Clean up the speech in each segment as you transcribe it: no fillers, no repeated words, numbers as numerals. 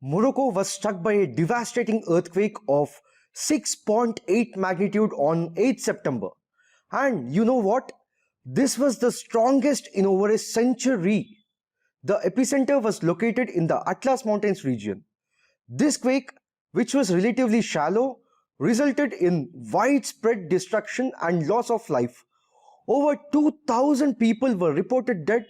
Morocco was struck by a devastating earthquake of 6.8 magnitude on 8 September. And you know what? This was the strongest in over a century. The epicenter was located in the Atlas Mountains region. This quake, which was relatively shallow, resulted in widespread destruction and loss of life. Over 2,000 people were reported dead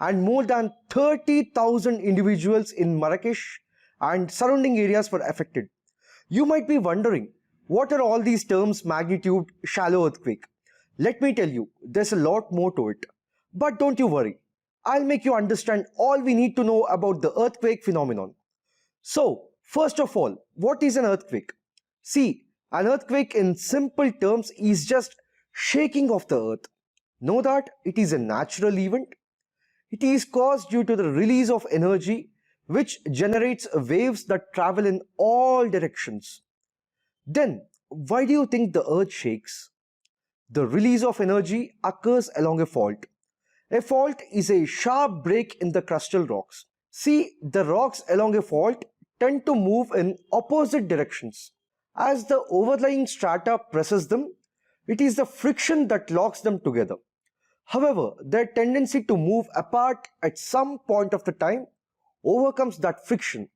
and more than 30,000 individuals in Marrakesh and surrounding areas were affected. You might be wondering, what are all these terms magnitude, shallow earthquake? Let me tell you, there's a lot more to it. But don't you worry, I'll make you understand all we need to know about the earthquake phenomenon. So, first of all, what is an earthquake? See, an earthquake in simple terms is just shaking of the earth. Know that it is a natural event. It is caused due to the release of energy which generates waves that travel in all directions. Then, why do you think the earth shakes? The release of energy occurs along a fault. A fault is a sharp break in the crustal rocks. See, the rocks along a fault tend to move in opposite directions. As the overlying strata presses them, it is the friction that locks them together. However, their tendency to move apart at some point of the time overcomes that friction.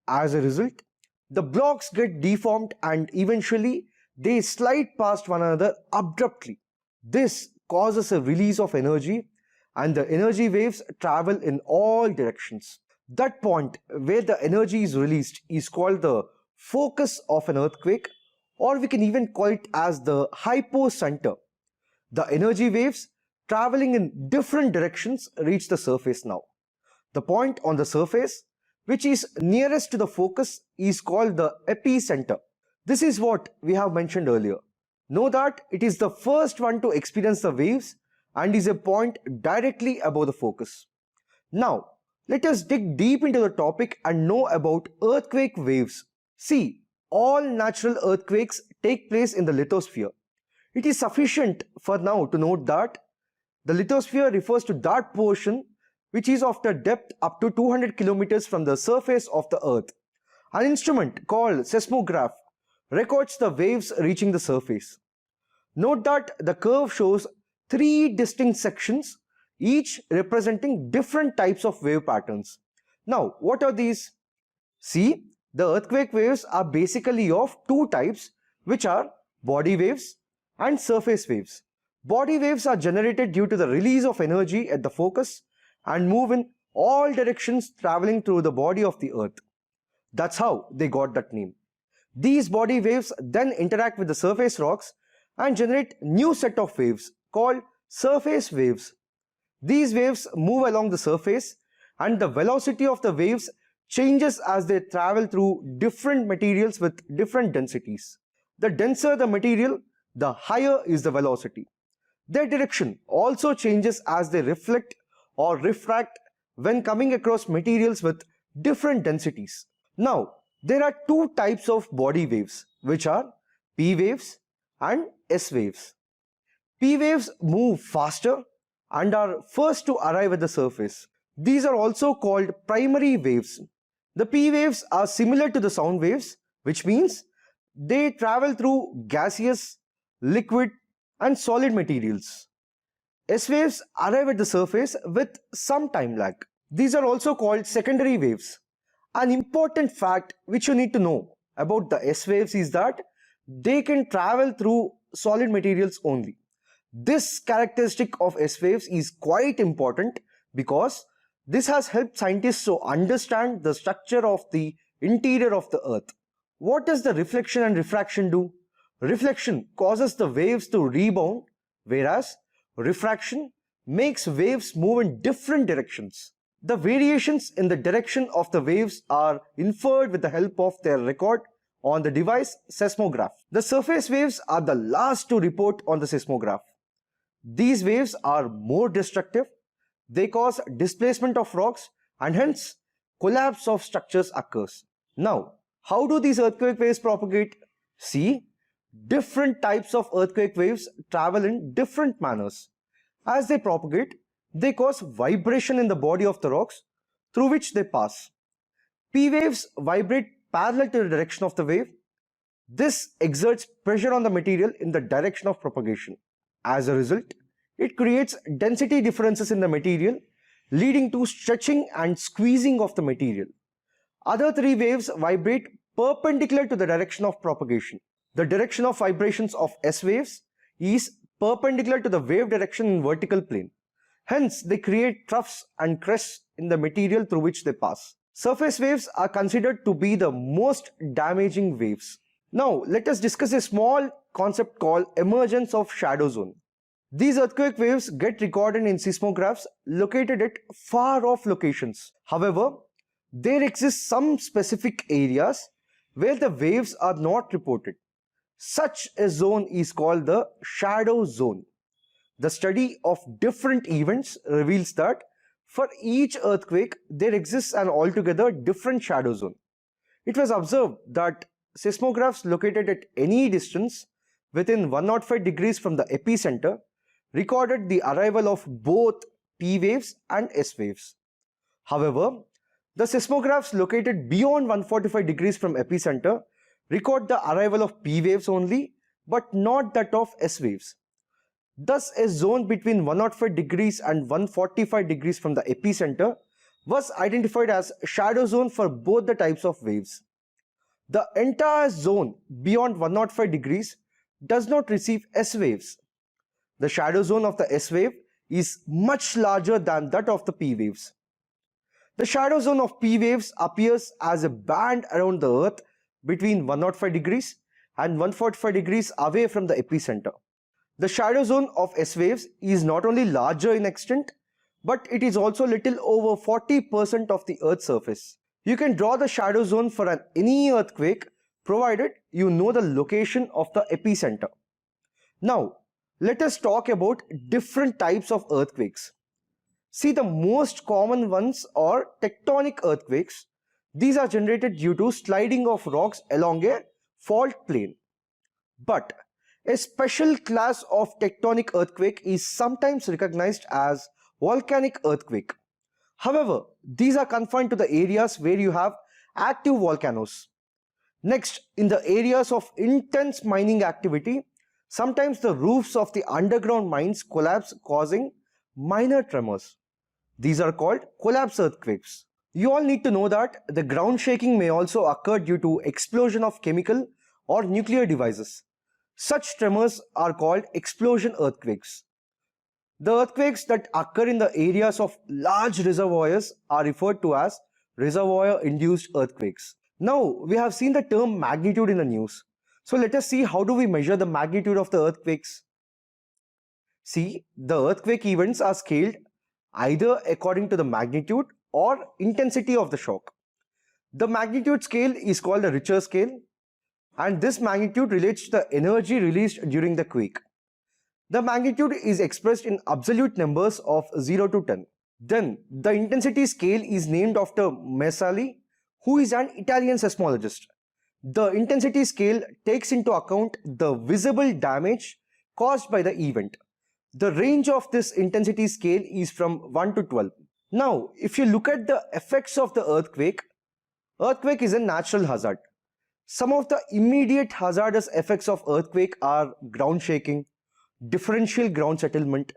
As a result, the blocks get deformed and eventually they slide past one another abruptly. This causes a release of energy and the energy waves travel in all directions. That point where the energy is released is called the focus of an earthquake, or we can even call it as the hypocenter. The energy waves traveling in different directions reach the surface now. The point on the surface, which is nearest to the focus, is called the epicenter. This is what we have mentioned earlier. Know that it is the first one to experience the waves and is a point directly above the focus. Now, let us dig deep into the topic and know about earthquake waves. See, all natural earthquakes take place in the lithosphere. It is sufficient for now to note that the lithosphere refers to that portion which is of the depth up to 200 kilometers from the surface of the earth. An instrument called seismograph records the waves reaching the surface. Note that the curve shows three distinct sections, each representing different types of wave patterns. Now, what are these? See, the earthquake waves are basically of two types, which are body waves and surface waves. Body waves are generated due to the release of energy at the focus and move in all directions traveling through the body of the earth. That's how they got that name. These body waves then interact with the surface rocks and generate new set of waves called surface waves. These waves move along the surface and the velocity of the waves changes as they travel through different materials with different densities. The denser the material, the higher is the velocity. Their direction also changes as they reflect or refract when coming across materials with different densities. Now, there are two types of body waves, which are P waves and S waves. P waves move faster and are first to arrive at the surface. These are also called primary waves. The P waves are similar to the sound waves, which means they travel through gaseous, liquid, and solid materials. S waves arrive at the surface with some time lag. These are also called secondary waves. An important fact which you need to know about the S waves is that they can travel through solid materials only. This characteristic of S waves is quite important because this has helped scientists to understand the structure of the interior of the earth. What does the reflection and refraction do? Reflection causes the waves to rebound, whereas refraction makes waves move in different directions. The variations in the direction of the waves are inferred with the help of their record on the device seismograph. The surface waves are the last to report on the seismograph. These waves are more destructive. They cause displacement of rocks and hence collapse of structures occurs. Now, how do these earthquake waves propagate? See, different types of earthquake waves travel in different manners. As they propagate, they cause vibration in the body of the rocks through which they pass. P waves vibrate parallel to the direction of the wave. This exerts pressure on the material in the direction of propagation. As a result, it creates density differences in the material, leading to stretching and squeezing of the material. Other three waves vibrate perpendicular to the direction of propagation. The direction of vibrations of S waves is perpendicular to the wave direction in vertical plane. Hence, they create troughs and crests in the material through which they pass. Surface waves are considered to be the most damaging waves. Now, let us discuss a small concept called emergence of shadow zone. These earthquake waves get recorded in seismographs located at far off locations. However, there exist some specific areas where the waves are not reported. Such a zone is called the shadow zone. The study of different events reveals that for each earthquake, there exists an altogether different shadow zone. It was observed that seismographs located at any distance within 105 degrees from the epicenter recorded the arrival of both P waves and S waves. However, the seismographs located beyond 145 degrees from epicenter record the arrival of P waves only, but not that of S waves. Thus, a zone between 105 degrees and 145 degrees from the epicenter was identified as shadow zone for both the types of waves. The entire zone beyond 105 degrees does not receive S waves. The shadow zone of the S wave is much larger than that of the P waves. The shadow zone of P waves appears as a band around the Earth between 105 degrees and 145 degrees away from the epicenter. The shadow zone of S waves is not only larger in extent, but it is also little over 40% of the Earth's surface. You can draw the shadow zone for any earthquake provided you know the location of the epicenter. Now, let us talk about different types of earthquakes. See, the most common ones are tectonic earthquakes. These are generated due to sliding of rocks along a fault plane. But a special class of tectonic earthquake is sometimes recognized as volcanic earthquake. However, these are confined to the areas where you have active volcanoes. Next, in the areas of intense mining activity, sometimes the roofs of the underground mines collapse, causing minor tremors. These are called collapse earthquakes. You all need to know that the ground shaking may also occur due to explosion of chemical or nuclear devices. Such tremors are called explosion earthquakes. The earthquakes that occur in the areas of large reservoirs are referred to as reservoir-induced earthquakes. Now, we have seen the term magnitude in the news. So let us see how do we measure the magnitude of the earthquakes. See, the earthquake events are scaled either according to the magnitude or intensity of the shock. The magnitude scale is called a Richter scale, and this magnitude relates to the energy released during the quake. The magnitude is expressed in absolute numbers of 0 to 10. Then, the intensity scale is named after Messali, who is an Italian seismologist. The intensity scale takes into account the visible damage caused by the event. The range of this intensity scale is from 1 to 12. Now, if you look at the effects of the earthquake is a natural hazard. Some of the immediate hazardous effects of earthquake are ground shaking, differential ground settlement,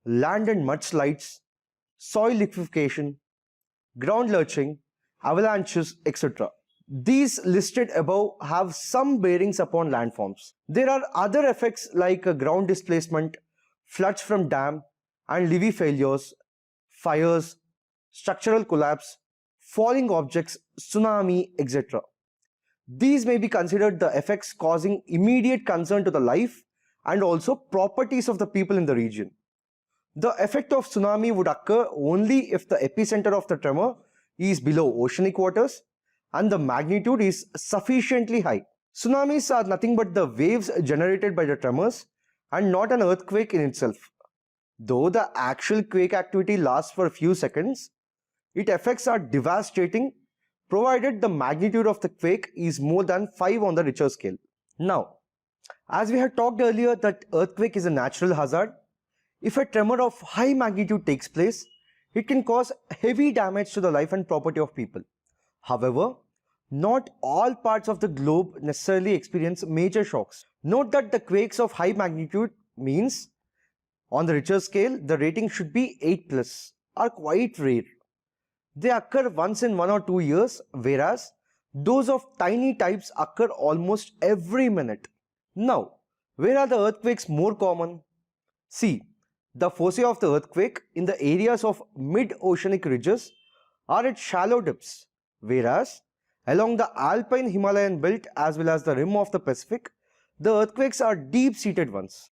land and mudslides, soil liquefaction, ground lurching, avalanches, etc. These listed above have some bearings upon landforms. There are other effects like ground displacement, floods from dam and levee failures, fires, structural collapse, falling objects, tsunami, etc. These may be considered the effects causing immediate concern to the life and also properties of the people in the region. The effect of tsunami would occur only if the epicenter of the tremor is below oceanic waters and the magnitude is sufficiently high. Tsunamis are nothing but the waves generated by the tremors and not an earthquake in itself. Though the actual quake activity lasts for a few seconds, its effects are devastating provided the magnitude of the quake is more than 5 on the Richter scale. Now, as we had talked earlier that earthquake is a natural hazard, if a tremor of high magnitude takes place, it can cause heavy damage to the life and property of people. However, not all parts of the globe necessarily experience major shocks. Note that the quakes of high magnitude means on the Richter scale, the rating should be 8 plus, are quite rare. They occur once in 1 or 2 years, whereas those of tiny types occur almost every minute. Now, where are the earthquakes more common? See, the foci of the earthquake in the areas of mid-oceanic ridges are at shallow depths, whereas along the alpine Himalayan belt as well as the rim of the Pacific, the earthquakes are deep-seated ones.